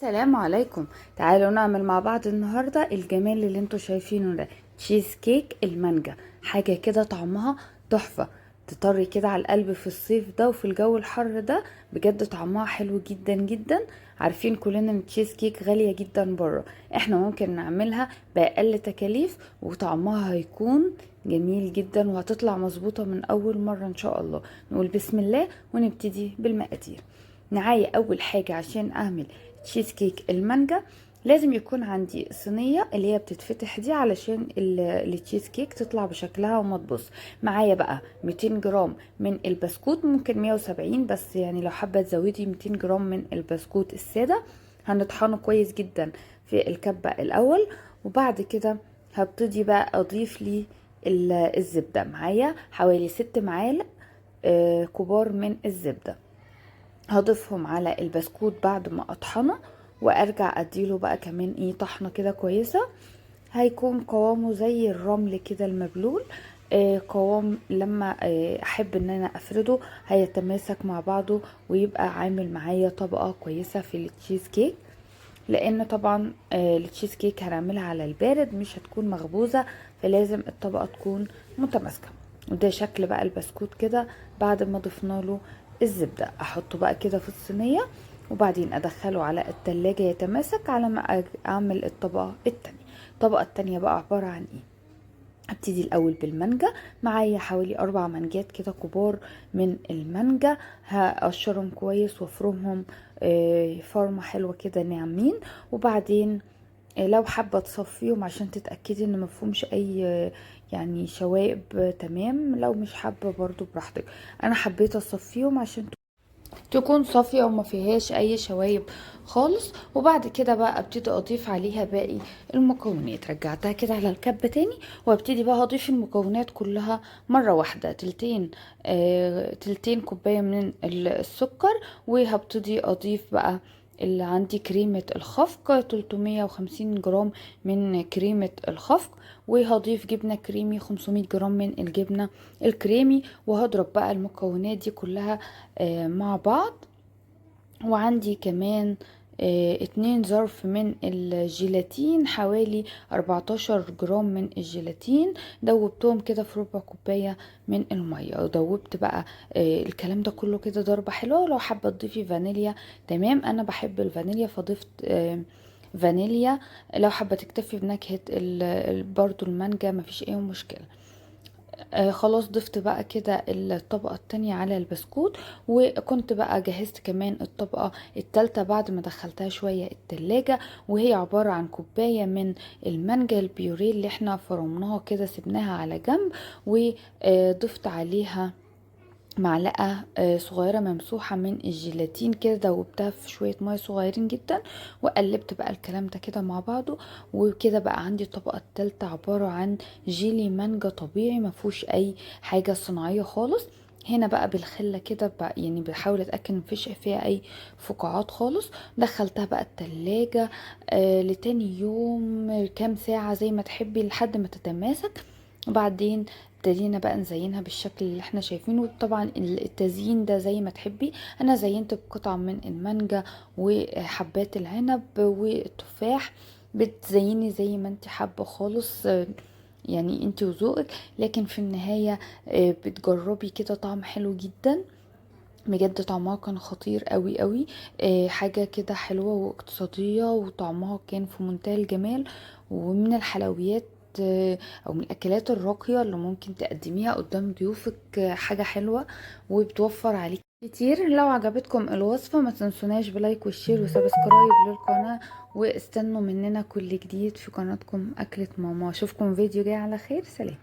السلام عليكم. تعالوا نعمل مع بعض النهاردة الجمال اللي انتوا شايفينه ده، تشيز كيك المانجا. حاجة كده طعمها تحفة، تطري كده على القلب في الصيف ده وفي الجو الحر ده. بجد طعمها حلو جدا جدا. عارفين كلنا ان التشيز كيك غالية جدا بره، احنا ممكن نعملها بأقل تكاليف وطعمها هيكون جميل جدا وهتطلع مظبوطة من اول مرة ان شاء الله. نقول بسم الله ونبتدي بالمقادير. معايا اول حاجة عشان اعمل تشيز كيك المانجا لازم يكون عندي صينيه اللي هي بتتفتح دي علشان التشيز كيك تطلع بشكلها وما تبص. معايا بقى 200 جرام من البسكوت، ممكن 170 بس يعني لو حابه تزودي 200 جرام من البسكوت الساده. هنطحنه كويس جدا في الكبه الاول، وبعد كده هبتدي بقى اضيف لي الزبده. معايا حوالي 6 معالق كبار من الزبده، هضيفهم على البسكوت بعد ما اطحنه، وارجع اديله بقى كمان طحنه كده كويسه. هيكون قوامه زي الرمل كده المبلول. قوام لما احب ان انا افرده هيتماسك مع بعضه ويبقى عامل معايا طبقه كويسه في التشيز كيك. لان طبعا التشيز كيك هنعملها على البارد مش هتكون مخبوزه، فلازم الطبقه تكون متماسكه. وده شكل بقى البسكوت كده بعد ما ضفنا له الزبده. احطه بقى كده في الصينيه وبعدين ادخله على التلاجة يتماسك على ما اعمل الطبقه التانية. الطبقه التانية بقى عباره عن ايه؟ ابتدي الاول بالمانجا. معايا حوالي 4 مانجات كده كبار من المانجا، هقشرهم كويس وافرمهم فرمة حلوة كده ناعمين. وبعدين لو حابة تصفيهم عشان تتأكدي ان مفهومش اي يعني شوائب، تمام. لو مش حابة برضو براحتك. انا حبيت اصفيهم عشان تكون صافية وما فيهاش اي شوايب خالص. وبعد كده بقى ابتدي اضيف عليها باقي المكونات. رجعتها كده على الكبة تاني وابتدي بقى اضيف المكونات كلها مرة واحدة. تلتين كوباية من السكر، وهبتدي اضيف بقى اللي عندي كريمة الخفق 350 جرام من كريمة الخفق، وهضيف جبنة كريمي 500 جرام من الجبنة الكريمي. وهضرب بقى المكونات دي كلها مع بعض. وعندي كمان 2 ظرف من الجيلاتين، حوالي 14 جرام من الجيلاتين. دوبتهم كده في ربع كوباية من المية. ودوبت بقى الكلام ده كله كده ضربة حلوة. لو حابة تضيفي فانيليا تمام، انا بحب الفانيليا فضفت فانيليا. لو حابة تكتفي بنكهة برضو المانجا مفيش اي مشكلة. خلاص ضفت بقى كده الطبقة التانية على البسكوت. وكنت بقى جهزت كمان الطبقة التالتة بعد ما دخلتها شوية التلاجة، وهي عبارة عن كوباية من المانجا البيوريه اللي احنا فرمناها كده سبناها على جنب. وضفت عليها معلقة صغيرة ممسوحة من الجيلاتين كده، دوبتها في شوية مية صغيرين جدا. وقلبت بقى الكلام ده كده مع بعضه. وكده بقى عندي الطبقة التالتة عبارة عن جيلي مانجا طبيعي مفهوش اي حاجة صناعية خالص. هنا بقى بالخله كده بقى يعني بحاول اتاكد مفيش فيها اي فقاعات خالص. دخلتها بقى التلاجة لتاني يوم كام ساعة زي ما تحبي لحد ما تتماسك. وبعدين ابتدينا بقى نزينها بالشكل اللي احنا شايفينه. طبعا التزيين ده زي ما تحبي. انا زينت بقطع من المانجا وحبات العنب والتفاح. بتزيني زي ما انت حابه خالص، يعني انت وذوقك. لكن في النهايه بتجربي كده طعم حلو جدا. بجد طعمها كان خطير قوي قوي. حاجه كده حلوه واقتصاديه وطعمها كان في منتهى الجمال. ومن الحلويات او من الاكلات الراقيه اللي ممكن تقدميها قدام ضيوفك. حاجه حلوه وبتوفر عليك كتير. لو عجبتكم الوصفه ما تنسوناش بلايك والشير وسبسكرايب للقناه. واستنوا مننا كل جديد في قناتكم اكلة ماما. اشوفكم فيديو جاي على خير. سلام.